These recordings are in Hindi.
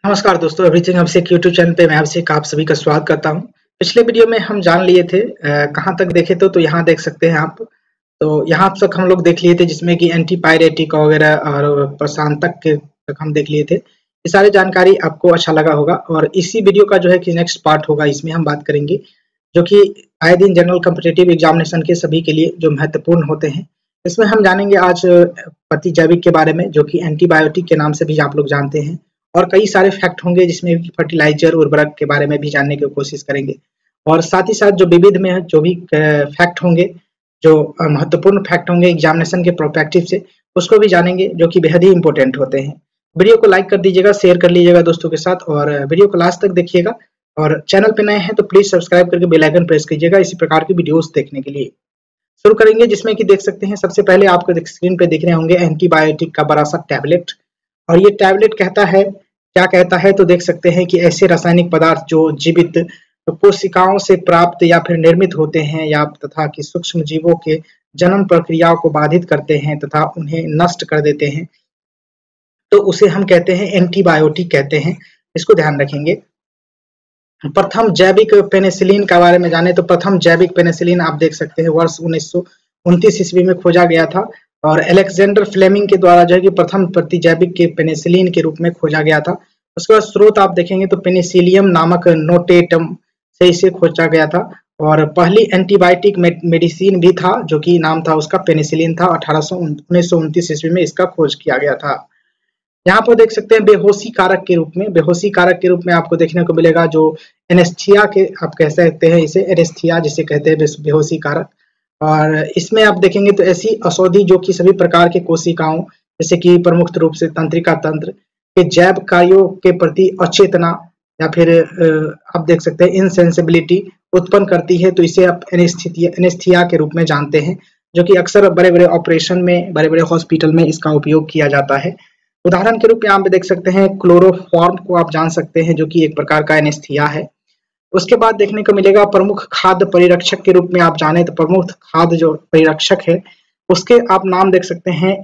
नमस्कार दोस्तों, एवरीथिंग अभिषेक यूट्यूब चैनल पे मैं अभिषेक आप सभी का स्वागत करता हूं। पिछले वीडियो में हम जान लिए थे कहां तक देखे तो यहाँ देख सकते हैं आप। तो यहाँ तक हम लोग देख लिए थे जिसमें कि एंटी पायरेटिक वगैरह और प्रशांतक के तक हम देख लिए थे। ये सारी जानकारी आपको अच्छा लगा होगा और इसी वीडियो का जो है कि नेक्स्ट पार्ट होगा, इसमें हम बात करेंगे जो कि आए दिन जनरल कॉम्पिटिटिव एग्जामिनेशन के सभी के लिए जो महत्वपूर्ण होते हैं। इसमें हम जानेंगे आज प्रतिजैविक के बारे में, जो कि एंटीबायोटिक के नाम से भी आप लोग जानते हैं, और कई सारे फैक्ट होंगे जिसमें फर्टिलाइजर उर्वरक के बारे में भी जानने की कोशिश करेंगे। और साथ ही साथ जो विविध में जो भी फैक्ट होंगे, जो महत्वपूर्ण फैक्ट होंगे एग्जामिनेशन के प्रोस्पेक्टिव से, उसको भी जानेंगे, जो कि बेहद ही इंपॉर्टेंट होते हैं। वीडियो को लाइक कर दीजिएगा, शेयर कर लीजिएगा दोस्तों के साथ, और वीडियो को लास्ट तक देखिएगा। और चैनल पे नए हैं तो प्लीज सब्सक्राइब करके बेल आइकन प्रेस कीजिएगा इसी प्रकार की वीडियोस देखने के लिए। शुरू करेंगे, जिसमें कि देख सकते हैं सबसे पहले आपको स्क्रीन पे दिख रहे होंगे एंटीबायोटिक का बड़ा सा टैबलेट। और ये टैबलेट कहता है, क्या कहता है तो देख सकते हैं कि ऐसे रासायनिक पदार्थ जो जीवित कोशिकाओं से प्राप्त या फिर निर्मित होते हैं या तथा कि सूक्ष्म जीवों के जन्म प्रक्रियाओं को बाधित करते हैं तथा उन्हें नष्ट कर देते हैं, तो उसे हम कहते हैं एंटीबायोटिक कहते हैं। इसको ध्यान रखेंगे। प्रथम जैविक पेनिसिलिन के बारे में जाने तो प्रथम जैविक पेनिसिलिन आप देख सकते हैं वर्ष 1929 ईस्वी में खोजा गया था, और अलेक्जेंडर फ्लेमिंग के द्वारा जो है कि प्रथम प्रतिजैविक के पेनिसिलिन के रूप में खोजा गया था। उसके बाद स्रोत आप देखेंगे तो पेनिसिलियम नामक नोटेटम से इसे खोजा गया था। और पहली एंटीबायोटिक मेडिसिन भी था जो कि नाम था उसका पेनिसिलिन था। 1929 ईस्वी में इसका खोज किया गया था। यहाँ पर देख सकते हैं बेहोशी कारक के रूप में, बेहोशी कारक के रूप में आपको देखने को मिलेगा जो एनेस्थीसिया के आप कह सकते हैं, इसे एनेस्थीसिया जिसे कहते हैं बेहोशी कारक। और इसमें आप देखेंगे तो ऐसी औषधि जो कि सभी प्रकार के कोशिकाओं जैसे कि प्रमुख रूप से तंत्रिका तंत्र के जैव कार्यों के प्रति अचेतना या फिर आप देख सकते हैं इनसेंसिबिलिटी उत्पन्न करती है, तो इसे आप एनेस्थीसिया के रूप में जानते हैं, जो कि अक्सर बड़े बड़े ऑपरेशन में, बड़े बड़े हॉस्पिटल में इसका उपयोग किया जाता है। उदाहरण के रूप में आप देख सकते हैं क्लोरोफॉर्म को आप जान सकते हैं, जो कि एक प्रकार का एनेस्थीसिया है। उसके बाद देखने को मिलेगा प्रमुख खाद्य परिरक्षक के रूप में आप जाने तो प्रमुख खाद्य जो परिरक्षक है उसके आप नाम देख सकते हैं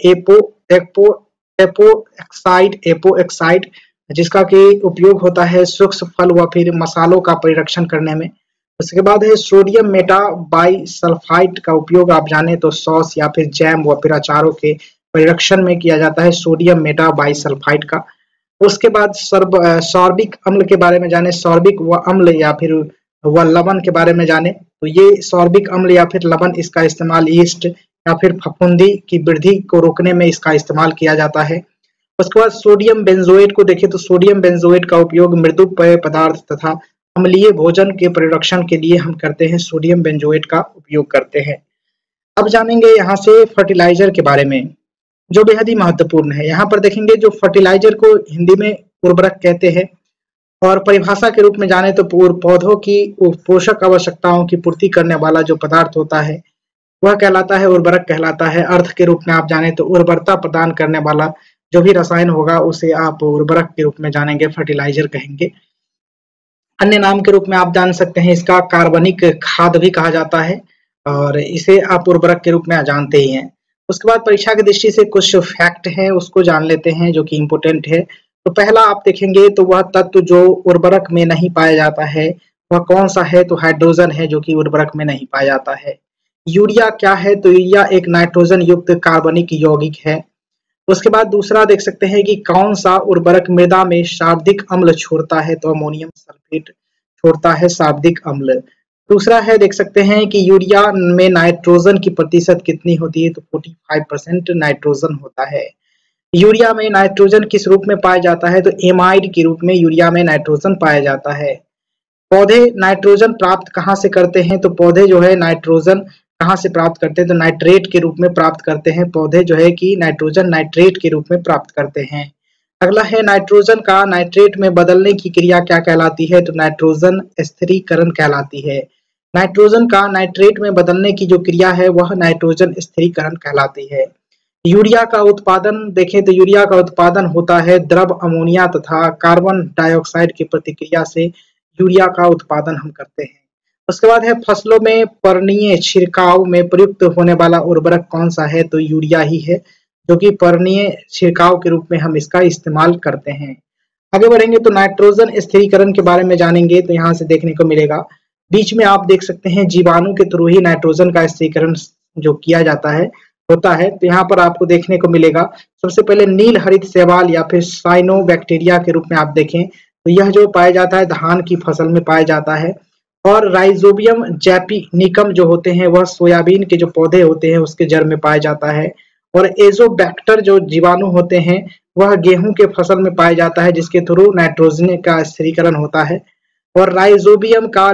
एपोएक्साइड, जिसका कि उपयोग होता है सूक्ष्म फल व फिर मसालों का परिरक्षण करने में। उसके बाद है सोडियम मेटाबाइसल्फाइड का उपयोग आप जाने तो सॉस या फिर जैम व फिर अचारों के परिरक्षण में किया जाता है, सोडियम मेटाबाइसल्फाइड का। उसके बाद सॉर्बिक अम्ल के बारे में जाने, सॉर्बिक व अम्ल या फिर व लवण के बारे में जाने तो ये सॉर्बिक अम्ल या फिर लवण, इसका इस्तेमाल यीस्ट या फिर फफूंदी की वृद्धि को रोकने में इसका इस्तेमाल किया जाता है। उसके बाद सोडियम बेंजोएट को देखें तो सोडियम बेंजोएट का उपयोग मृदु पेय पदार्थ तथा अम्लीय भोजन के परिरक्षण के लिए हम करते हैं, सोडियम बेंजोएट का उपयोग करते हैं। अब जानेंगे यहाँ से फर्टिलाइजर के बारे में, जो बेहद ही महत्वपूर्ण है। यहाँ पर देखेंगे जो फर्टिलाइजर को हिंदी में उर्वरक कहते हैं, और परिभाषा के रूप में जाने तो पौधों की पोषक आवश्यकताओं की पूर्ति करने वाला जो पदार्थ होता है वह कहलाता है उर्वरक कहलाता है। अर्थ के रूप में आप जाने तो उर्वरता प्रदान करने वाला जो भी रसायन होगा उसे आप उर्वरक के रूप में जानेंगे, फर्टिलाइजर कहेंगे। अन्य नाम के रूप में आप जान सकते हैं इसका कार्बनिक खाद भी कहा जाता है, और इसे आप उर्वरक के रूप में जानते ही हैं। उसके बाद परीक्षा की दृष्टि से कुछ फैक्ट है उसको जान लेते हैं जो कि इम्पोर्टेंट है। तो पहला आप देखेंगे तो वह तत्व जो उर्वरक में नहीं पाया जाता है वह कौन सा है, तो हाइड्रोजन है जो कि उर्वरक में नहीं पाया जाता है। यूरिया क्या है, तो यूरिया एक नाइट्रोजन युक्त कार्बनिक यौगिक है। उसके बाद दूसरा देख सकते हैं कि कौन सा उर्वरक मृदा में शाब्दिक अम्ल छोड़ता है, तो अमोनियम सल्फेट छोड़ता है शाब्दिक अम्ल। दूसरा है देख सकते हैं कि यूरिया में नाइट्रोजन की प्रतिशत कितनी होती है, तो 45% नाइट्रोजन होता है। यूरिया में नाइट्रोजन किस रूप में पाया जाता है, तो एमाइड के रूप में यूरिया में नाइट्रोजन पाया जाता है। पौधे नाइट्रोजन प्राप्त कहाँ से करते हैं, तो पौधे जो है नाइट्रोजन कहाँ से प्राप्त करते हैं, तो नाइट्रेट के रूप में प्राप्त करते हैं। पौधे जो है कि नाइट्रोजन नाइट्रेट के रूप में प्राप्त करते हैं। अगला है नाइट्रोजन का नाइट्रेट में बदलने की क्रिया क्या कहलाती है, तो नाइट्रोजन स्थिरीकरण कहलाती है। नाइट्रोजन का नाइट्रेट में बदलने की जो क्रिया है वह नाइट्रोजन स्थिरीकरण कहलाती है। यूरिया का उत्पादन देखें तो यूरिया का उत्पादन होता है द्रव अमोनिया तथा कार्बन डाइऑक्साइड की प्रतिक्रिया से यूरिया का उत्पादन हम करते हैं। उसके बाद है फसलों में पर्णीय छिड़काव में प्रयुक्त होने वाला उर्वरक कौन सा है, तो यूरिया ही है, जो कि पर्णीय छिड़काव के रूप में हम इसका इस्तेमाल करते हैं। आगे बढ़ेंगे तो नाइट्रोजन स्थिरीकरण के बारे में जानेंगे। तो यहाँ से देखने को मिलेगा बीच में आप देख सकते हैं जीवाणु के थ्रू ही नाइट्रोजन का स्थिरीकरण जो किया जाता है होता है। तो यहाँ पर आपको देखने को मिलेगा सबसे पहले नील हरित शैवाल या फिर साइनोबैक्टीरिया के रूप में आप देखें तो यह जो पाया जाता है धान की फसल में पाया जाता है। और राइजोबियम जैपिनिकम जो होते हैं वह सोयाबीन के जो पौधे होते हैं उसके जड़ में पाया जाता है। और एजोबैक्टर जो जीवाणु होते हैं वह गेहूं के फसल में पाया जाता है जिसके थ्रू नाइट्रोजन का स्थिरीकरण होता है। और राइजोबियम का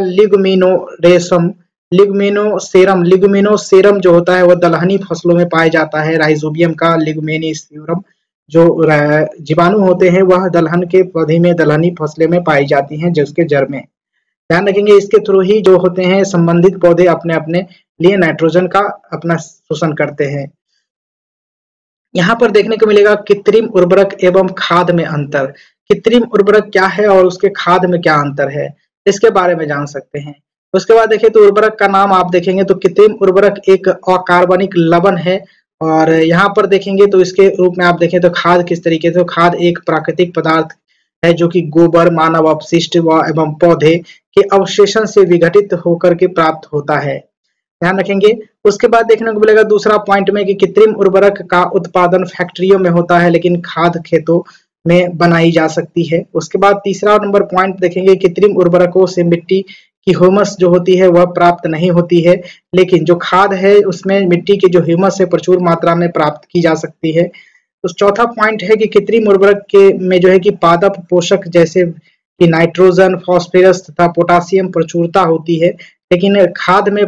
लिग्मिनोसेरम जो होता है वह दलहनी फसलों में पाया जाता है। राइजोबियम का लिग्मिनोसेरम जो जीवाणु होते हैं वह दलहन के पौधे में दलहनी फसलें में पाई जाती हैं जिसके जड़ में। ध्यान रखेंगे इसके थ्रू ही जो होते हैं संबंधित पौधे अपने अपने लिए नाइट्रोजन का अपना शोषण करते हैं। यहाँ पर देखने को मिलेगा कृत्रिम उर्वरक एवं खाद में अंतर। कृत्रिम उर्वरक क्या है और उसके खाद में क्या अंतर है इसके बारे में जान सकते हैं। उसके बाद देखिए तो उर्वरक का नाम आप देखेंगे तो कृत्रिम उर्वरक एक अकार्बनिक लवण है। और यहाँ पर देखेंगे तो इसके रूप में आप देखें तो खाद किस तरीके से, खाद एक प्राकृतिक पदार्थ है जो कि गोबर, मानव अपशिष्ट व एवं पौधे के अवशेषण से विघटित होकर के प्राप्त होता है। ध्यान रखेंगे। उसके बाद देखने को मिलेगा दूसरा पॉइंट में कि कृत्रिम उर्वरक का उत्पादन फैक्ट्रियों में होता है लेकिन खाद खेतों में बनाई जा सकती है। उसके बाद तीसरा नंबर पॉइंट देखेंगे कृत्रिम उर्वरकों से मिट्टी की ह्यूमस जो होती है वह प्राप्त नहीं होती है लेकिन जो खाद है उसमें मिट्टी की जो ह्यूमस है प्रचुर मात्रा में प्राप्त की जा सकती है। तो चौथा पॉइंट है कि कृत्रिम उर्वरक के में जो है कि पादप पोषक जैसे कि नाइट्रोजन, फास्फोरस तथा पोटासियम प्रचुरता होती है लेकिन खाद में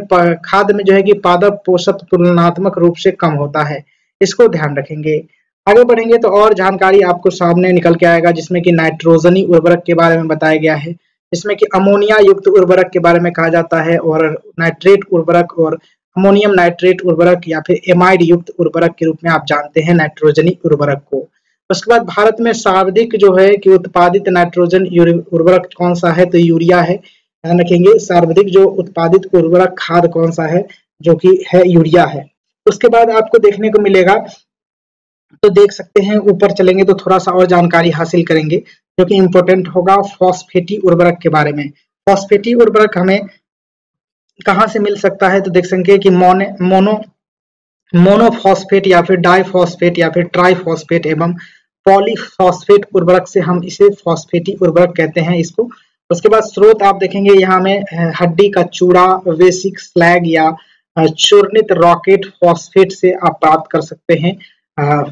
जो है कि पादप पोषक तुलनात्मक रूप से कम होता है। इसको ध्यान रखेंगे। आगे बढ़ेंगे तो और जानकारी आपको सामने निकल के आएगा जिसमें कि नाइट्रोजनी उर्वरक के बारे में बताया गया है, जिसमें कि अमोनिया युक्त उर्वरक के बारे में कहा जाता है और नाइट्रेट उर्वरक और अमोनियम नाइट्रेट उर्वरक या फिर एमाइड युक्त उर्वरक के रूप में आप जानते हैं नाइट्रोजनी उर्वरक को। उसके बाद भारत में सर्वाधिक जो है कि उत्पादित नाइट्रोजन उर्वरक कौन सा है तो यूरिया है। ध्यान रखेंगे सर्वाधिक जो उत्पादित उर्वरक खाद कौन सा है जो कि है यूरिया है। उसके बाद आपको देखने को मिलेगा तो देख सकते हैं ऊपर चलेंगे तो थोड़ा सा और जानकारी हासिल करेंगे जो कि इम्पोर्टेंट होगा फॉस्फेटी उर्वरक के बारे में। फॉस्फेटी उर्वरक हमें कहाँ से मिल सकता है तो देख सकते हैं कि मोनोफॉस्फेट या फिर डाइफॉस्फेट या फिर ट्राइफॉस्फेट एवं पॉलीफॉस्फेट उर्वरक से हम इसे फॉस्फेटी उर्वरक कहते हैं इसको। उसके बाद स्रोत आप देखेंगे यहाँ में हड्डी का चूड़ा, वेसिक स्लैग या चूर्णित रॉकेट फॉस्फेट से आप प्राप्त कर सकते हैं।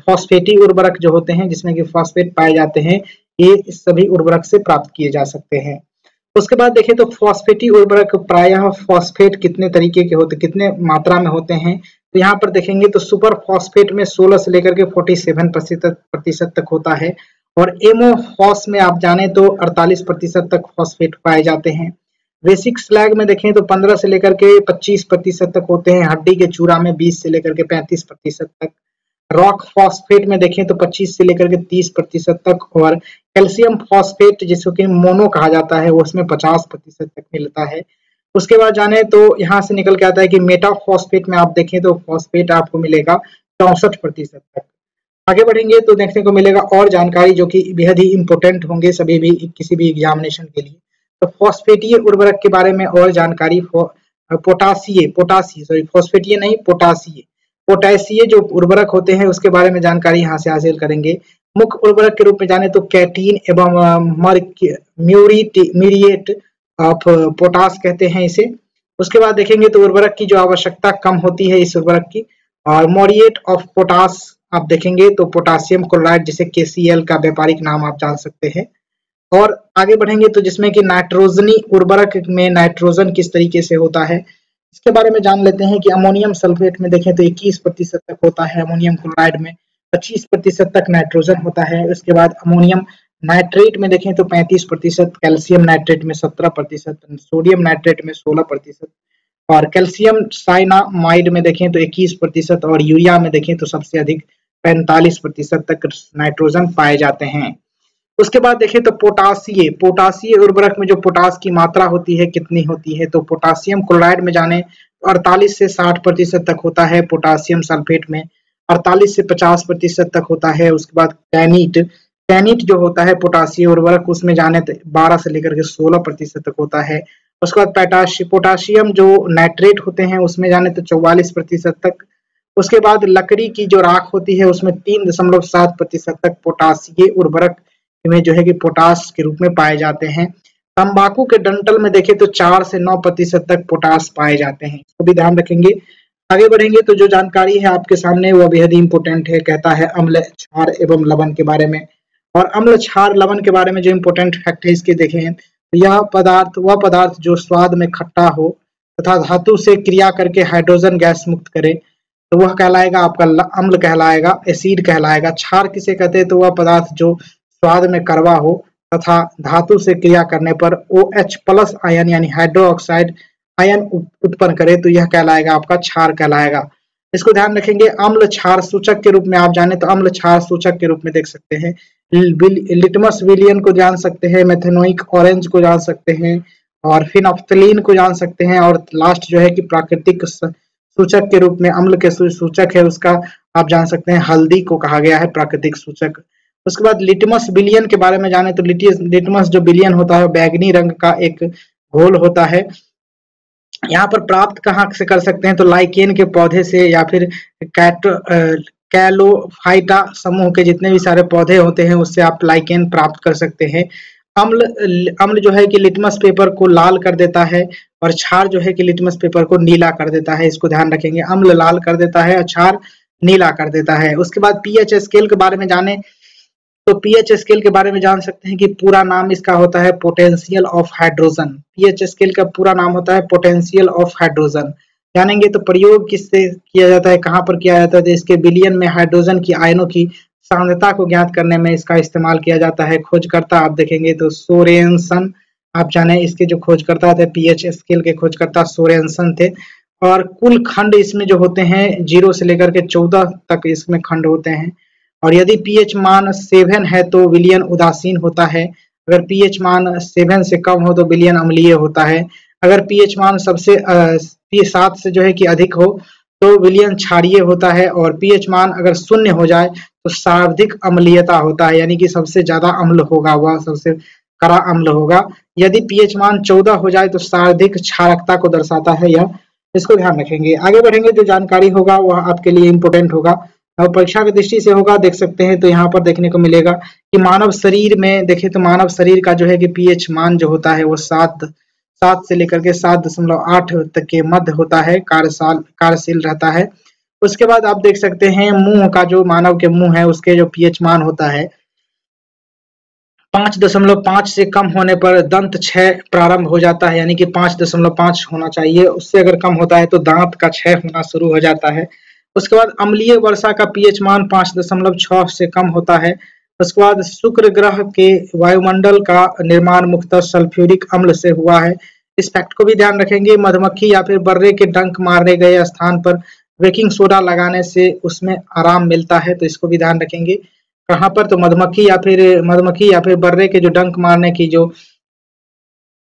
फॉस्फेटी उर्वरक जो होते हैं जिसमें कि फॉस्फेट पाए जाते हैं ये इस सभी उर्वरक से प्राप्त किए जा सकते हैं। उसके बाद देखें तो फॉस्फेटी उर्वरक प्रायः फॉस्फेट कितने तरीके के होते, कितने मात्रा में होते हैं तो यहाँ पर देखेंगे तो सुपर फॉस्फेट में 16 से लेकर के 47% तक होता है और एमोफॉस में आप जाने तो 48% तक फॉस्फेट पाए जाते हैं। बेसिक स्लैग में देखें तो 15 से लेकर के 25% तक होते हैं। हड्डी के चूड़ा में 20 से लेकर के 35% तक। रॉक फॉस्फेट में देखें तो 25 से लेकर के 30% तक और कैल्शियम फॉस्फेट जिसको कि मोनो कहा जाता है वो उसमें 50% तक मिलता है। उसके बाद जाने तो यहाँ से निकल के आता है कि मेटा फॉस्फेट में आप देखें तो फॉस्फेट आपको मिलेगा 64% तक। आगे बढ़ेंगे तो देखने को मिलेगा और जानकारी जो कि बेहद ही इंपॉर्टेंट होंगे सभी भी किसी भी एग्जामिनेशन के लिए। तो फॉस्फेटीय उर्वरक के बारे में और जानकारी फॉस्फेटीय नहीं पोटासिय जो उर्वरक होते हैं उसके बारे में जानकारी यहाँ से हासिल करेंगे। मुख्य उर्वरक के रूप में जाने तो कैटीन एवं म्यूरिएट ऑफ पोटास कहते हैं इसे। उसके बाद देखेंगे तो उर्वरक की जो आवश्यकता कम होती है इस उर्वरक की और मोरिएट ऑफ पोटास आप देखेंगे तो पोटासियम क्लोराइड जिसे KCl का व्यापारिक नाम आप जान सकते हैं। और आगे बढ़ेंगे तो जिसमें कि नाइट्रोजनी उर्वरक में नाइट्रोजन किस तरीके से होता है इसके बारे में जान लेते हैं कि अमोनियम सल्फेट में देखें तो 21% तक होता है। अमोनियम क्लोराइड में 25% तक नाइट्रोजन होता है। उसके बाद अमोनियम नाइट्रेट में देखें तो 35%, कैल्शियम नाइट्रेट में 17%, सोडियम नाइट्रेट में 16% और कैल्शियम साइनामाइड में देखें तो 21% और यूरिया में देखें तो सबसे अधिक 45% तक नाइट्रोजन पाए जाते हैं। उसके बाद देखें तो पोटासिय उर्वरक में जो पोटास की मात्रा होती है कितनी होती है तो पोटासियम क्लोराइड में जाने 48 से 60% तक होता है। पोटासियम सल्फेट में 48 से 50% तक होता है। उसके बाद टैनिट जो होता है पोटासियम उर्वरक, उसमें जाने तो 12 से लेकर के 16% तक होता है। उसके बाद पोटाशियम जो नाइट्रेट होते हैं उसमें जाने तो 44% तक। उसके बाद लकड़ी की जो राख होती है उसमें 3.7% तक पोटासिय उर्वरक में जो है कि पोटास के रूप में पाए जाते हैं। तंबाकू के डंठल में देखें तो 4 से 9% तक पोटास पाए जाते हैं, इसको भी ध्यान रखेंगे। आगे बढ़ेंगे तो जो जानकारी है आपके सामने वो बेहद ही इंपॉर्टेंट है, कहता है अम्ल, क्षार एवं लवण के बारे में। और अम्ल, क्षार, लवण के बारे में जो इंपॉर्टेंट फैक्ट है इसके देखें तो यह पदार्थ वह पदार्थ जो स्वाद में खट्टा हो तथा धातु से क्रिया करके हाइड्रोजन गैस मुक्त करे तो वह कहलाएगा आपका अम्ल कहलाएगा, एसिड कहलाएगा। क्षार किसे कहते हैं तो वह पदार्थ जो स्वाद में कड़वा हो तथा धातु से क्रिया करने पर OH+ आयन यानी हाइड्रो ऑक्साइड आयन उत्पन्न करे तो यह कहलाएगा आपका क्षार कहलाएगा। इसको ध्यान रखेंगे। अम्ल क्षार सूचक के रूप में आप जाने तो अम्ल क्षार सूचक के रूप में देख सकते हैं लिटमस विलियन को जान सकते हैं, मेथेनोइक ऑरेंज को जान सकते हैं और फिनोफ्थलीन को जान सकते हैं। और लास्ट जो है कि प्राकृतिक सूचक के रूप में अम्ल के सूचक है उसका आप जान सकते हैं हल्दी को कहा गया है प्राकृतिक सूचक। उसके बाद लिटमस विलियन के बारे में जाने तो लिटमस जो विलियन होता है बैगनी रंग का एक घोल होता है। यहाँ पर प्राप्त कहाँ से कर सकते हैं तो लाइकेन के पौधे से या फिर कैलोफाइटा समूह के जितने भी सारे पौधे होते हैं उससे आप लाइकेन प्राप्त कर सकते हैं। अम्ल जो है कि लिटमस पेपर को लाल कर देता है और क्षार जो है कि लिटमस पेपर को नीला कर देता है, इसको ध्यान रखेंगे। अम्ल लाल कर देता है और क्षार नीला कर देता है। उसके बाद पीएच स्केल के बारे में जाने तो पीएच स्केल के बारे में जान सकते हैं कि पूरा नाम इसका होता है potential of hydrogen. PH scale का पूरा नाम होता है पोटेंशियल ऑफ हाइड्रोजन। जानेंगे तो प्रयोग किससे किया जाता है, कहाँ पर किया जाता है तो इसके विलयन में हाइड्रोजन की आयनों की सांद्रता को ज्ञात करने में इसका इस्तेमाल किया जाता है। खोजकर्ता आप देखेंगे तो सोरेनसन, आप जाने इसके जो खोजकर्ता थे पीएच स्केल के खोजकर्ता सोरेनसन थे। और कुल खंड इसमें जो होते हैं 0 से लेकर के 14 तक इसमें खंड होते हैं। और यदि पीएच मान 7 है तो विलयन उदासीन होता है, अगर पीएच मान 7 से कम हो तो विलयन अम्लीय होता है, अगर पीएच मान सबसे 7 से जो है कि अधिक हो तो विलयन क्षारीय होता है, और पीएच मान अगर 0 हो जाए तो सर्वाधिक अम्लीयता होता है, यानी कि सबसे ज्यादा अम्ल होगा, वह सबसे कड़ा अम्ल होगा। यदि पीएच मान 14 हो जाए तो सर्वाधिक क्षारकता को दर्शाता है यह, इसको ध्यान रखेंगे। आगे बढ़ेंगे जो जानकारी होगा वह आपके लिए इम्पोर्टेंट होगा और परीक्षा की दृष्टि से होगा। देख सकते हैं तो यहाँ पर देखने को मिलेगा कि मानव शरीर में देखें तो मानव शरीर का जो है कि पीएच मान जो होता है वो 7 से लेकर के 7.8 तक के मध्य होता है, कार्यशील रहता है। उसके बाद आप देख सकते हैं मुंह का जो मानव के मुंह है उसके जो पीएच मान होता है 5.5 से कम होने पर दंत क्षय प्रारंभ हो जाता है, यानी कि 5.5 होना चाहिए, उससे अगर कम होता है तो दांत का क्षय होना शुरू हो जाता है। उसके बाद अम्लीय वर्षा का पीएच मान 5.6 से कम होता है। उसके बाद शुक्र ग्रह के वायुमंडल का निर्माण मुख्यतः सल्फ्यूरिक अम्ल से हुआ है, इस फैक्ट को भी ध्यान रखेंगे। मधुमक्खी या फिर बर्रे के डंक मारने गए स्थान पर बेकिंग सोडा लगाने से उसमें आराम मिलता है, तो इसको भी ध्यान रखेंगे। कहाँ पर तो मधुमक्खी या फिर बर्रे के जो डंक मारने की जो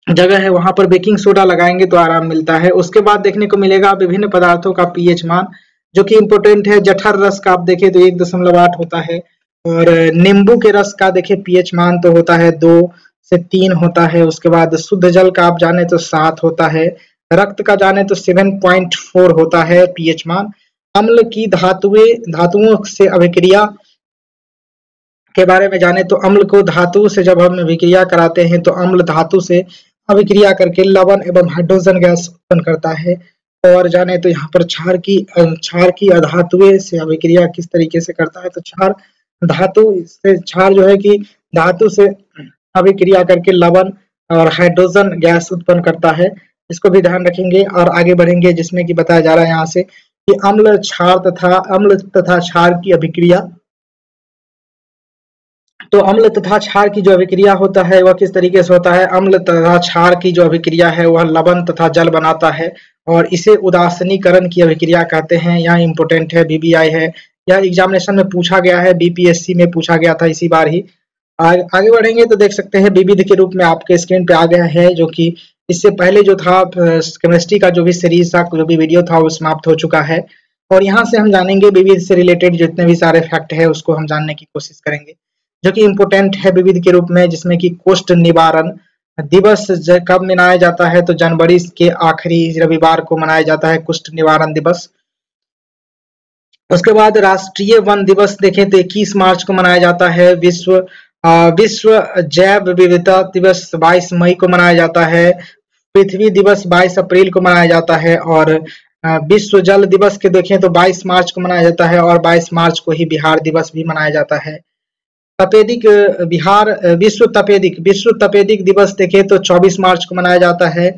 जगह है वहां पर बेकिंग सोडा लगाएंगे तो आराम मिलता है। उसके बाद देखने को मिलेगा विभिन्न पदार्थों का पीएच मान जो कि इम्पोर्टेंट है। जठर रस का आप देखें तो 1.8 होता है, और नींबू के रस का देखें पीएच मान तो होता है 2 से 3 होता है। उसके बाद शुद्ध जल का आप जाने तो 7 होता है। रक्त का जाने तो 7.4 होता है पीएच मान। अम्ल की धातुओं से अभिक्रिया के बारे में जाने तो अम्ल को धातु से जब हम अभिक्रिया कराते हैं तो अम्ल धातु से अभिक्रिया करके लवण एवं हाइड्रोजन गैस उत्पन्न करता है। और जाने तो यहाँ पर क्षार की अधातुएं से अभिक्रिया किस तरीके से करता है तो क्षार जो है कि धातु से अभिक्रिया करके लवण और हाइड्रोजन गैस उत्पन्न करता है, इसको भी ध्यान रखेंगे। और आगे बढ़ेंगे जिसमें कि बताया जा रहा है यहाँ से कि अम्ल तथा क्षार की अभिक्रिया, तो अम्ल तथा क्षार की जो अभिक्रिया होता है वह किस तरीके से होता है। अम्ल तथा क्षार की जो अभिक्रिया है वह लवण तथा जल बनाता है और इसे उदासीनीकरण की अभिक्रिया कहते हैं। यहाँ इंपोर्टेंट है, बीबीआई है, यह एग्जामिनेशन में पूछा गया है, बीपीएससी में पूछा गया था इसी बार ही। आगे बढ़ेंगे तो देख सकते हैं विविध के रूप में आपके स्क्रीन पे आ गया है, जो कि इससे पहले जो था केमिस्ट्री का जो भी सीरीज था, जो भी वीडियो था वो समाप्त हो चुका है। और यहाँ से हम जानेंगे विविध से रिलेटेड जितने भी सारे फैक्ट है उसको हम जानने की कोशिश करेंगे। जो कि इम्पोर्टेंट है विविध के रूप में, जिसमें कि कुष्ठ निवारण दिवस कब मनाया जाता है, तो जनवरी के आखिरी रविवार को मनाया जाता है कुष्ठ निवारण दिवस। उसके बाद राष्ट्रीय वन दिवस देखें तो 21 मार्च को मनाया जाता है। विश्व जैव विविधता दिवस 22 मई को मनाया जाता है। पृथ्वी दिवस 22 अप्रैल को मनाया जाता है। और विश्व जल दिवस के देखें तो 22 मार्च को मनाया जाता है, और 22 मार्च को ही बिहार दिवस भी मनाया जाता है। तपेदिक बिहार विश्व तपेदिक दिवस देखें तो 24 मार्च को मनाया जाता है।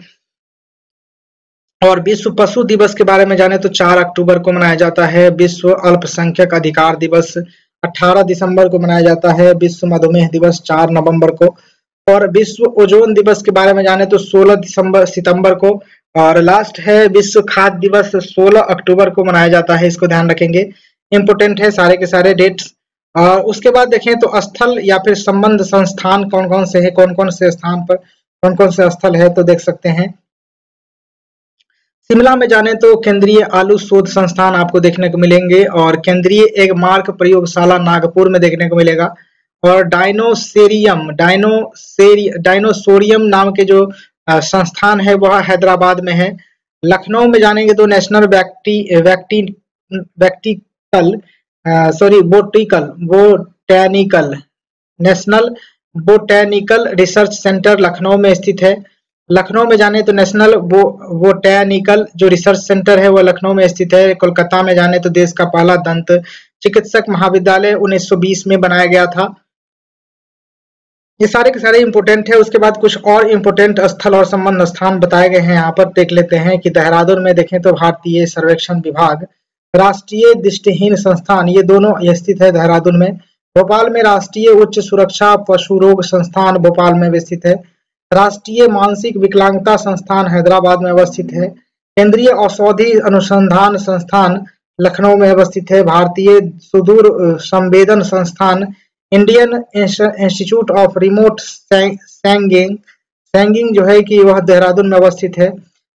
और विश्व पशु दिवस के बारे में जाने तो 4 अक्टूबर को मनाया जाता है। विश्व अल्पसंख्यक अधिकार दिवस 18 दिसंबर को मनाया जाता है। विश्व मधुमेह दिवस 4 नवंबर को। और विश्व ओजोन दिवस के बारे में जाने तो 16 सितंबर को। और लास्ट है विश्व खाद्य दिवस 16 अक्टूबर को मनाया जाता है। इसको ध्यान रखेंगे, इंपोर्टेंट है सारे के सारे डेट्स। और उसके बाद देखें तो स्थल या फिर संबंध संस्थान कौन कौन से है, कौन कौन से स्थान पर कौन कौन से स्थल है, तो देख सकते हैं। शिमला में जाने तो केंद्रीय आलू शोध संस्थान आपको देखने को मिलेंगे, और केंद्रीय एगमार्क प्रयोगशाला नागपुर में देखने को मिलेगा। और डायनोसोरियम नाम के जो संस्थान है वह हैदराबाद में है। लखनऊ में जानेंगे तो national botanical national botanical research centre Lucknow में स्थित है। लखनऊ में जाने तो नेशनल बोटेनिकल जो रिसर्च सेंटर है वो लखनऊ में स्थित है। कोलकाता में जाने तो देश का पहला दंत चिकित्सक महाविद्यालय 1920 में बनाया गया था। ये सारे के सारे इंपोर्टेंट है। उसके बाद कुछ और इंपोर्टेंट स्थल और संबंध स्थान बताए गए हैं, यहाँ पर देख लेते हैं। कि देहरादून में देखें तो भारतीय सर्वेक्षण विभाग, राष्ट्रीय दृष्टिहीन संस्थान, ये दोनों स्थित है देहरादून में। भोपाल में राष्ट्रीय उच्च सुरक्षा पशु रोग संस्थान भोपाल में स्थित है। राष्ट्रीय मानसिक विकलांगता संस्थान हैदराबाद में अवस्थित है। केंद्रीय औषधि अनुसंधान संस्थान लखनऊ में अवस्थित है। भारतीय सुदूर संवेदन संस्थान Indian institute of remote sensing जो है कि वह देहरादून में अवस्थित है।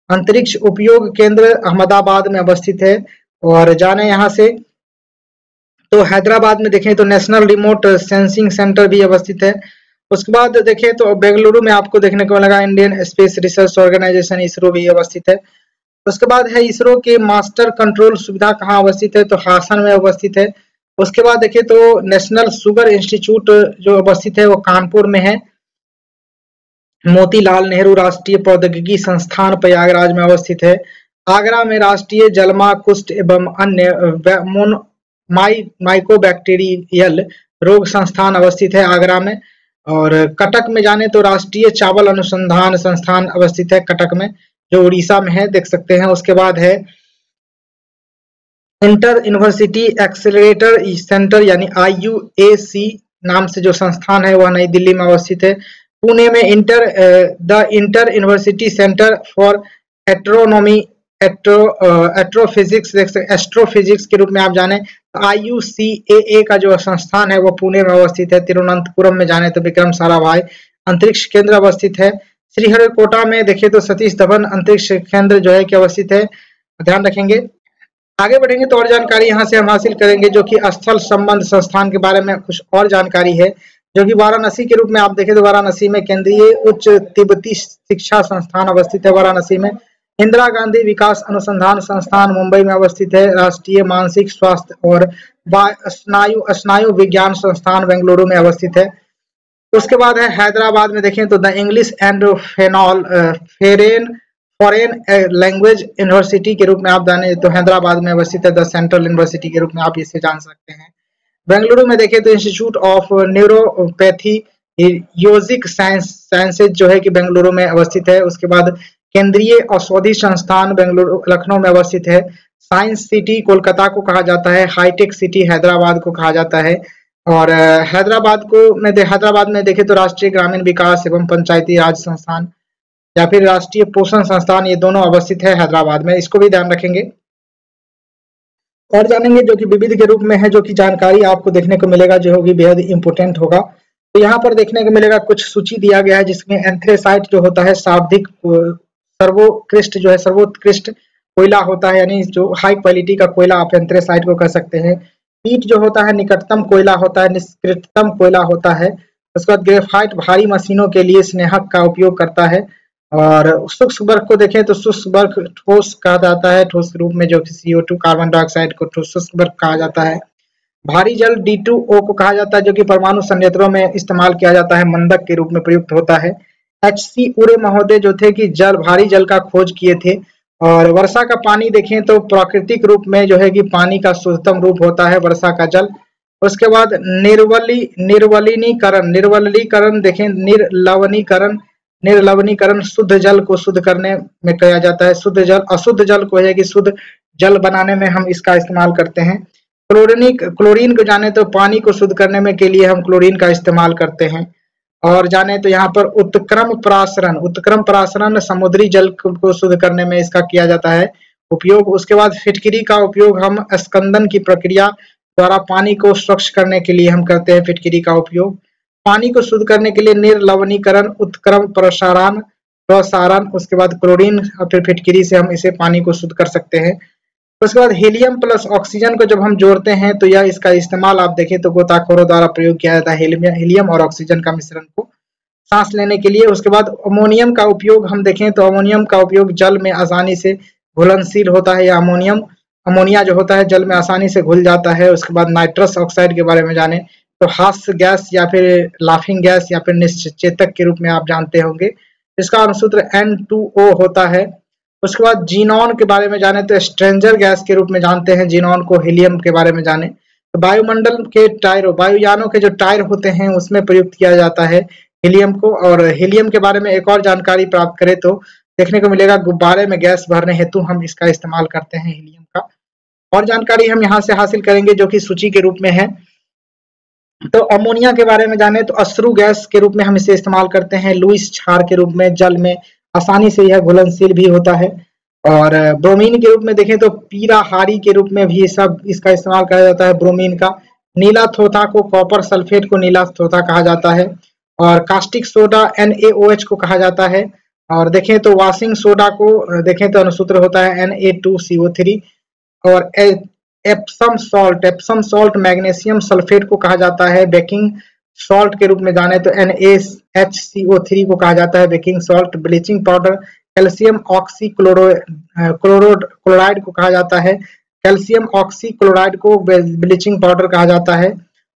अंतरिक्ष उपयोग केंद्र अहमदाबाद में अवस्थित है। और जाने यहाँ से तो हैदराबाद में देखें तो नेशनल रिमोट सेंसिंग सेंटर भी अवस्थित है। उसके बाद देखें तो बेंगलुरु में आपको देखने को मिलेगा Indian space research organisation ISRO भी अवस्थित है। उसके बाद है इसरो के मास्टर कंट्रोल सुविधा कहाँ अवस्थित है, तो हासन में अवस्थित है। उसके बाद देखिए तो नेशनल शुगर इंस्टीट्यूट जो अवस्थित है वो कानपुर में है। मोतीलाल नेहरू राष्ट्रीय प्रौद्योगिकी संस्थान प्रयागराज में अवस्थित है। आगरा में राष्ट्रीय जलमा कुष्ठ एवं अन्य माइकोबैक्टीरियल रोग संस्थान अवस्थित है आगरा में। और कटक में जाने तो राष्ट्रीय चावल अनुसंधान संस्थान अवस्थित है कटक में, जो उड़ीसा में है, देख सकते हैं। उसके बाद है इंटर यूनिवर्सिटी एक्सेलरेटर सेंटर यानी IUAC नाम से जो संस्थान है वह नई दिल्ली में अवस्थित है। पुणे में inter university centre for astrophysics के रूप में आप जाने IUCAA का जो संस्थान है वो पुणे में अवस्थित है। तिरुवनंतपुरम में जाने तो विक्रम साराभाई अंतरिक्ष केंद्र अवस्थित है। श्रीहरिकोटा में देखें तो सतीश धवन अंतरिक्ष केंद्र जो है कि अवस्थित है, ध्यान रखेंगे। आगे बढ़ेंगे तो और जानकारी यहाँ से हम हासिल करेंगे, जो कि स्थल संबंध संस्थान के बारे में कुछ और जानकारी है, जो कि वाराणसी के रूप में आप देखें तो वाराणसी में केंद्रीय उच्च तिब्बती शिक्षा संस्थान अवस्थित है। वाराणसी में इंदिरा गांधी विकास अनुसंधान संस्थान मुंबई में अवस्थित है। राष्ट्रीय मानसिक स्वास्थ्य और स्नायु विज्ञान संस्थान बेंगलुरु में अवस्थित है। उसके बाद है हैदराबाद में देखें तो the English and foreign language university के रूप में आप जाने तो हैदराबाद में अवस्थित है। द सेंट्रल यूनिवर्सिटी के रूप में आप इसे जान सकते हैं। बेंगलुरु में देखें तो इंस्टीट्यूट ऑफ न्यूरोपैथी योजिक साइंसेज जो है कि बेंगलुरु में अवस्थित है। उसके बाद केंद्रीय औषधि संस्थान बेंगलुरु लखनऊ में अवस्थित है। साइंस सिटी कोलकाता को कहा जाता है। हाईटेक सिटी हैदराबाद को कहा जाता है। और हैदराबाद में देखें तो राष्ट्रीय ग्रामीण विकास एवं पंचायती राज संस्थान या फिर राष्ट्रीय पोषण संस्थान, ये दोनों अवस्थित है हैदराबाद में, इसको भी ध्यान रखेंगे। और जानेंगे जो कि विविध के रूप में है, जो कि जानकारी आपको देखने को मिलेगा जो होगी बेहद इंपोर्टेंट होगा। तो यहाँ पर देखने को मिलेगा कुछ सूची दिया गया है, जिसमें एंथ्रेसाइट जो होता है सर्वोत्कृष्ट कोयला होता है, यानी जो हाई क्वालिटी का कोयला आप एंथ्रेसाइट को कह सकते हैं। पीट जो होता है निकटतम कोयला होता है, निष्क्रियतम कोयला होता है। उसके बाद ग्रेफाइट भारी मशीनों के लिए स्नेहक का उपयोग करता है। और शुष्क बर्फ को देखें तो शुष्क बर्फ ठोस कहा जाता है, ठोस के रूप में, जो कि CO2 कार्बन डाइऑक्साइड को शुष्क बर्फ कहा जाता है। भारी जल D2O को कहा जाता है, जो कि परमाणु संयंत्रों में इस्तेमाल किया जाता है, मंदक के रूप में प्रयुक्त होता है। HC उरे महोदय जो थे कि भारी जल का खोज किए थे। और वर्षा का पानी देखें तो प्राकृतिक रूप में जो है कि पानी का शुद्धतम रूप होता है वर्षा का जल। उसके बाद निर्वलीकरण देखें, निर्लवणीकरण शुद्ध जल को शुद्ध करने में किया जाता है। शुद्ध जल अशुद्ध जल को है कि शुद्ध जल बनाने में हम इसका इस्तेमाल करते हैं। क्लोरीन को जाने तो पानी को शुद्ध करने में के लिए हम क्लोरीन का इस्तेमाल करते हैं। और जाने तो यहाँ पर उत्क्रम प्रासरण समुद्री जल को शुद्ध करने में इसका किया जाता है उपयोग। उसके बाद फिटकिरी का उपयोग हम स्कंदन की प्रक्रिया द्वारा पानी को स्वच्छ करने के लिए हम करते हैं, फिटकिरी का उपयोग। पानी को शुद्ध करने के लिए निर्लवणीकरण, उत्क्रम प्रसारण, उसके बाद क्लोरीन और फिर फिटकिरी से हम इसे पानी को शुद्ध कर सकते हैं। उसके बाद हीलियम प्लस ऑक्सीजन को जब हम जोड़ते हैं तो यह इसका इस्तेमाल आप देखें तो गोताखोरों द्वारा प्रयोग किया जाता है, हीलियम और ऑक्सीजन का मिश्रण को सांस लेने के लिए। उसके बाद अमोनियम का उपयोग हम देखें तो अमोनियम का उपयोग जल में आसानी से घुलनशील होता है, या अमोनिया जो होता है जल में आसानी से घुल जाता है। उसके बाद नाइट्रस ऑक्साइड के बारे में जाने तो हास्य गैस या फिर लाफिंग गैस या फिर निश्चेतक के रूप में आप जानते होंगे, इसका अणुसूत्र N2O होता है। उसके बाद जीनॉन के बारे में जाने तो स्ट्रेंजर गैस के रूप में जानते हैं जीनॉन को। हीलियम के बारे में जाने तो वायुमंडल के वायुयानों के जो टायर होते हैं उसमें प्रयुक्त किया जाता है हीलियम को। और हीलियम के बारे में एक और जानकारी प्राप्त करें तो देखने को मिलेगा गुब्बारे में गैस भरने हेतु हम इसका इस्तेमाल करते हैं हीलियम का। और जानकारी हम यहाँ से हासिल करेंगे जो कि सूची के रूप में है। तो अमोनिया के बारे में जाने तो अश्रु गैस के रूप में हम इसे इस्तेमाल करते हैं, लुईस क्षार के रूप में जल में आसानी से यह घुलनशील भी होता है। और ब्रोमीन के रूप में देखें तो पीराहारी के रूप में भी सब इसका इस्तेमाल किया जाता है ब्रोमीन का। नीला थोथा को, कॉपर सल्फेट को नीला थोथा कहा जाता है। और कास्टिक सोडा NaOH को कहा जाता है। और देखें तो वॉशिंग सोडा को देखें तो अणुसूत्र होता है Na2CO3। और एप्सम सॉल्ट मैग्नीशियम सल्फेट को कहा जाता है बेकिंग सॉल्ट के रूप में जाने तो NaHCO3 को कहा जाता है baking salt. Bleaching powder calcium oxy chloride को कहा जाता है, कैल्शियम ऑक्सी क्लोराइड को ब्लीचिंग पाउडर कहा जाता है।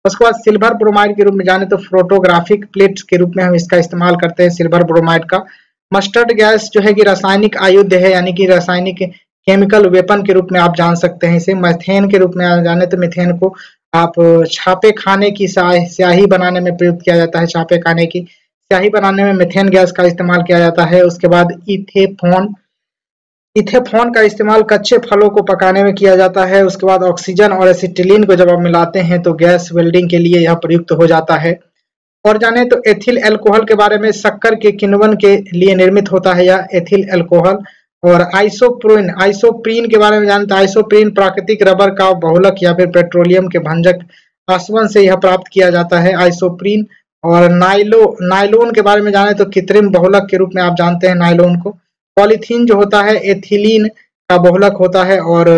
उसके बाद सिल्वर ब्रोमाइड के रूप में जाने तो फोटोग्राफिक प्लेट्स के रूप में हम इसका इस्तेमाल करते हैं सिल्वर ब्रोमाइड का। मस्टर्ड गैस जो है कि रासायनिक आयुध है, यानी कि रासायनिक केमिकल वेपन के रूप में आप जान सकते हैं इसे। मीथेन के रूप में जाने तो मीथेन को आप छापे खाने की स्याही बनाने में प्रयुक्त किया जाता है, छापे खाने की स्याही बनाने में मीथेन गैस का इस्तेमाल किया जाता है। उसके बाद इथेफॉन का इस्तेमाल कच्चे फलों को पकाने में किया जाता है। उसके बाद ऑक्सीजन और एसिटिलीन को जब आप मिलाते हैं तो गैस वेल्डिंग के लिए यह प्रयुक्त हो जाता है। और जाने तो एथिल अल्कोहल के बारे में, शक्कर के किण्वन के लिए निर्मित होता है यह एथिल अल्कोहल। और आइसोप्रीन के बारे में जाने तो आइसोप्रीन प्राकृतिक रबर का बहुलक या फिर पेट्रोलियम के भंजक आसवन से यह प्राप्त किया जाता है आइसोप्रीन। और नाइलोन के बारे में जाने तो कृत्रिम बहुलक के रूप में आप जानते हैं नाइलोन को। पॉलीथीन जो होता है एथिलीन का बहुलक होता है। और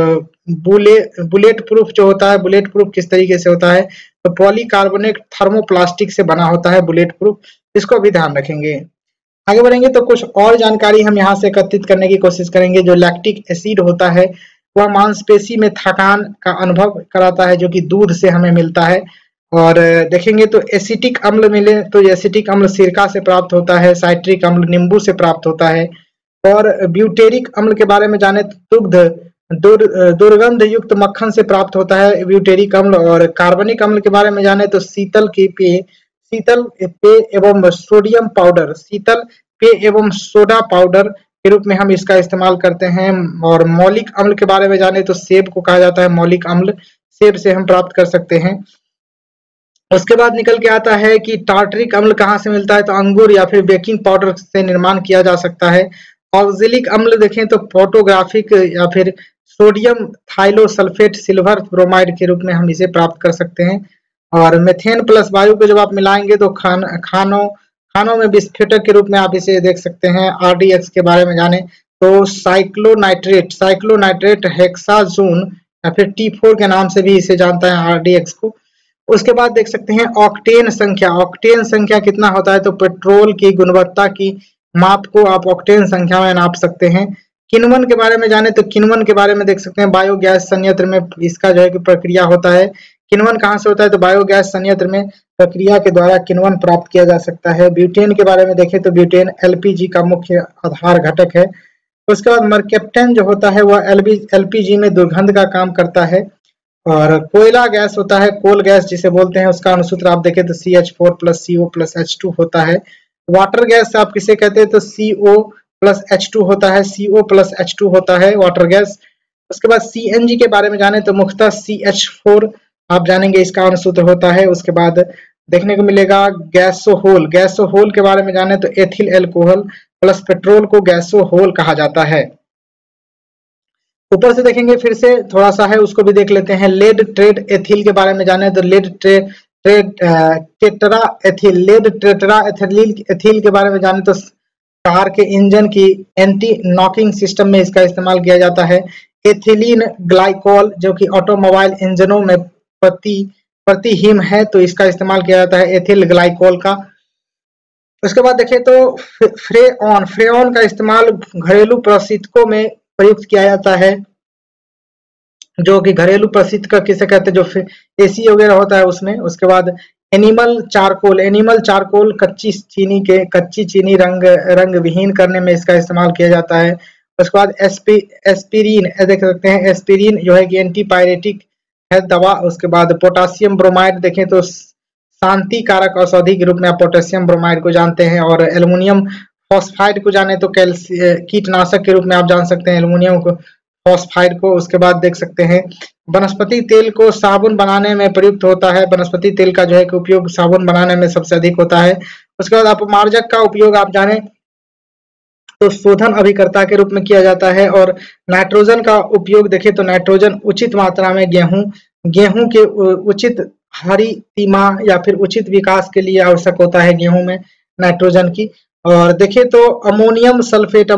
बुलेट प्रूफ जो होता है, बुलेट प्रूफ किस तरीके से होता है तो पॉलीकार्बोनेट थर्मोप्लास्टिक से बना होता है बुलेट प्रूफ, इसको भी ध्यान रखेंगे। आगे बढ़ेंगे तो कुछ और जानकारी हम यहाँ से एकत्रित करने की कोशिश करेंगे। जो लैक्टिक एसिड होता है वह मांसपेशी में थकान का अनुभव कराता है जो कि दूध से हमें मिलता है। और देखेंगे तो एसिटिक अम्ल मिले तो एसिटिक अम्ल सिरका से प्राप्त होता है, साइट्रिक अम्ल नींबू से प्राप्त होता है। और ब्यूटेरिक अम्ल के बारे में जाने तो दुर्गंध युक्त मक्खन से प्राप्त होता है ब्यूटेरिक अम्ल। और कार्बनिक अम्ल के बारे में जाने तो शीतल पेय एवं सोडियम पाउडर, शीतल पेय एवं सोडा पाउडर के रूप में हम इसका इस्तेमाल करते हैं। और मौलिक अम्ल के बारे में जाने तो सेब को कहा जाता है मौलिक अम्ल, सेब से हम प्राप्त कर सकते हैं। उसके बाद निकल के आता है कि टार्टरिक अम्ल कहाँ से मिलता है तो अंगूर या फिर बेकिंग पाउडर से निर्माण किया जा सकता है। ऑक्जेलिक अम्ल देखें तो फोटोग्राफिक या फिर सोडियम थाइलोसल्फेट सिल्वर ब्रोमाइड के रूप में हम इसे प्राप्त कर सकते हैं। और मेथेन प्लस वायु को जब आप मिलाएंगे तो खानों में विस्फोटक के रूप में आप इसे देख सकते हैं। RDX के बारे में जाने तो साइक्लोनाइट्रेट हेक्साजोन या फिर T4 के नाम से भी इसे जानता है RDX को। उसके बाद देख सकते हैं ऑक्टेन संख्या। ऑक्टेन संख्या कितना होता है, तो पेट्रोल की गुणवत्ता की माप को आप ऑक्टेन संख्या में नाप सकते हैं। किण्वन के बारे में जाने तो किण्वन के बारे में देख सकते हैं बायोगैस संयंत्र में इसका जो है कि प्रक्रिया होता है। किण्वन कहाँ से होता है, तो बायोगैस संयंत्र में प्रक्रिया के द्वारा किण्वन प्राप्त किया जा सकता है। ब्यूटेन के बारे में देखें तो ब्यूटेन LPG का मुख्य आधार घटक है। उसके बाद मर्केप्टेन जो होता है वह LPG में दुर्गंध का काम करता है। और कोयला गैस होता है, कोल गैस जिसे बोलते हैं, उसका अणुसूत्र आप देखें तो CH4 + CO + H2 होता है। वाटर गैस आप किसे कहते हैं, तो CO + H2 होता है, CO + H2 होता है वाटर गैस। उसके बाद CNG के बारे में जाने तो मुख्यतः CH4 आप जानेंगे, इसका अणुसूत्र होता है। उसके बाद देखने को मिलेगा गैसोहोल। गैसोहोल के बारे में जाने तो एथिल एल्कोहल प्लस पेट्रोल को गैसोहोल कहा जाता है। ऊपर से देखेंगे फिर से थोड़ा सा है, उसको भी देख लेते हैं। लेड ट्रेड एथिल के बारे में जाने तो lead tetra ethyl, lead tetra ethyl के बारे में जाने तो कार के इंजन की एंटी नॉकिंग सिस्टम में इसका इस्तेमाल किया जाता है। एथिलीन ग्लाइकोल जो कि ऑटोमोबाइल इंजनों में प्रतिहीम है, तो इसका इस्तेमाल किया जाता है एथिल ग्लाइकोल का। उसके बाद देखें तो फ्रेऑन का इस्तेमाल घरेलू प्रशीतकों में प्रयुक्त किया जाता है, जो कि घरेलू प्रशीतक किसे कहते हैं, जो AC वगैरह होता है उसमें। उसके बाद एनिमल चारकोल कच्ची चीनी रंग विहीन करने में इसका इस्तेमाल किया जाता है। उसके बाद एस्पिरिन देख सकते हैं, एस्पिरिन जो है कि एंटीपायरेटिक है दवा। उसके बाद पोटासियम ब्रोमाइड देखें तो शांति कारक औषधि के रूप में आप पोटेशियम ब्रोमाइड को जानते हैं। और एल्युमिनियम फॉस्फाइड को जाने तो कीटनाशक के रूप में आप जान सकते हैं एल्युमिनियम को फॉस्फाइड को। उसके बाद देख सकते हैं वनस्पति तेल को साबुन बनाने में प्रयुक्त होता है। वनस्पति तेल का जो है कि उपयोग साबुन बनाने में सबसे अधिक होता है। उसके बाद अपमार्जक का उपयोग आप जाने तो शोधन अभिकर्ता के रूप में किया जाता है। और नाइट्रोजन का उपयोग देखें तो नाइट्रोजन उचित मात्रा में गेहूं के उचित हरी तिमाह या फिर उचित विकास के लिए आवश्यक होता है गेहूं में नाइट्रोजन की। और देखें तो अमोनियम सल्फेट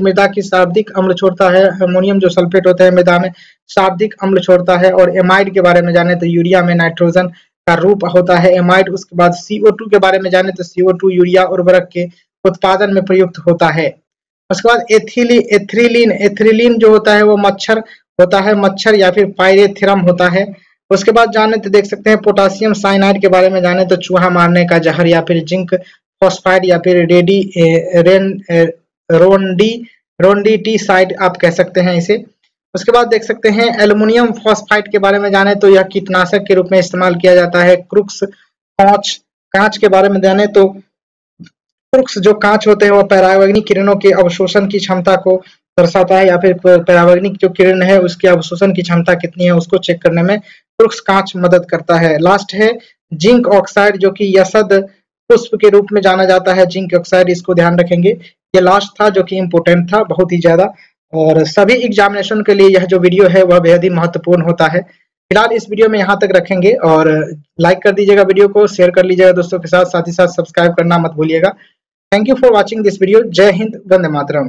मृदा की शाब्दिक अम्ल छोड़ता है। अमोनियम जो सल्फेट होता है मृदा में शाब्दिक अम्ल छोड़ता है। और एमाइड के बारे में जाने तो यूरिया में नाइट्रोजन का रूप होता है एमाइड। उसके बाद CO2 के बारे में जाने तो CO2 यूरिया उर्वरक के उत्पादन में प्रयुक्त होता है। उसके बाद एथिलीन जो होता है वो मच्छर होता है, मच्छर या फिर पायरेथ्रम होता है। उसके बाद जाने तो देख सकते हैं पोटासियम साइनाइड के बारे में जाने तो चूहा मारने का जहर या फिर जिंक फॉस्फाइड या फिर रोंडिटीसाइड आप कह सकते हैं इसे। उसके बाद देख सकते हैं एल्युमिनियम फॉस्फाइड के बारे में जाने तो यह कीटनाशक के रूप में इस्तेमाल किया जाता है। क्रुक्स कांच के बारे में जाने तो क्रुक्स जो कांच होते हैं वो परावैंगनिक किरणों के अवशोषण की क्षमता को दर्शाता है, या फिर परावैंगनिक जो किरण है उसकी अवशोषण की क्षमता कितनी है उसको चेक करने में क्रुक्स कांच मदद करता है। लास्ट है जिंक ऑक्साइड जो कि यसद पुष्प के रूप में जाना जाता है। जिंक ऑक्साइड, इसको ध्यान रखेंगे। ये लास्ट था जो कि इम्पोर्टेंट था बहुत ही ज्यादा, और सभी एग्जामिनेशन के लिए यह जो वीडियो है वह बेहद ही महत्वपूर्ण होता है। फिलहाल इस वीडियो में यहाँ तक रखेंगे, और लाइक कर दीजिएगा वीडियो को, शेयर कर लीजिएगा दोस्तों के साथ ही साथ सब्सक्राइब करना मत भूलिएगा। Thank you for watching this video. जय हिंद, वंदे मातरम।